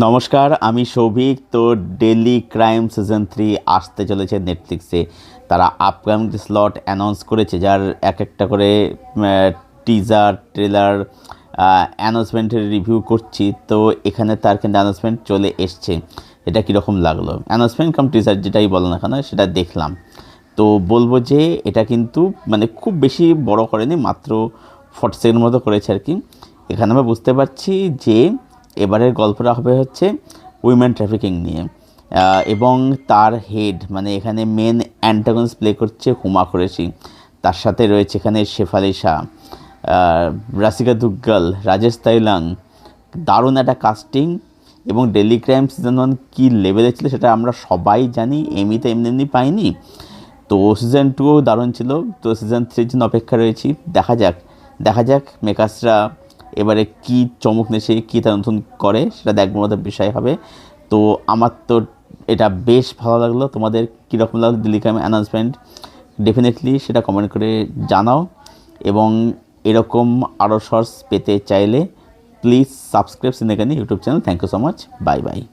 নমস্কার, আমি সৌভিক। তো ডেলি ক্রাইম সিজন 3 আসতে চলেছে নেটফ্লিক্সে। তারা আপকামিং স্লট অ্যানাউন্স করেছে, যার এক একটা করে টিজার ট্রেলার অ্যানাউন্সমেন্টের রিভিউ করছি। তো এখানে তার কিন্তু অ্যানাউন্সমেন্ট চলে এসছে। এটা কীরকম লাগলো? অ্যানাউন্সমেন্ট কাম টিজার যেটাই বলো না কেন, সেটা দেখলাম। তো বলবো যে এটা কিন্তু মানে খুব বেশি বড় করেনি, মাত্র 40 সেকেন্ড মতো করেছে আর কি। এখানে আমরা বুঝতে পারছি যে এবারের গল্পটা হবে হচ্ছে উইমেন ট্রাফিকিং নিয়ে। এবং তার হেড মানে এখানে মেন অ্যান্টাগনিস্ট প্লে করছে হুমা কুরেশি। তার সাথে রয়েছে এখানে শেফালি শাহ, রাশিকা দুগ্গল, রাজেশ তাইলাং। দারুণ একটা কাস্টিং। এবং ডেলি ক্রাইম সিজন 1 কী লেভেলে ছিল সেটা আমরা সবাই জানি, এমনিতে এমনি পাইনি। তো সিজন 2ও দারুণ ছিল। তো সিজন 3 জন্য অপেক্ষা রয়েছি। দেখা যাক মেকার্সরা এবারে কি চমক নেছে, কী তারা নতুন করে, সেটা দেখবার মতো বিষয় হবে। তো আমার তো এটা বেশ ভালো লাগলো। তোমাদের কীরকম লাগলো ডেলি ক্রাইম অ্যানাউন্সমেন্ট? ডেফিনেটলি সেটা কমেন্ট করে জানাও। এবং এরকম আরও শর্টস পেতে চাইলে প্লিজ সাবস্ক্রাইব সিনেকানি YouTube channel. Thank you so much. Bye by.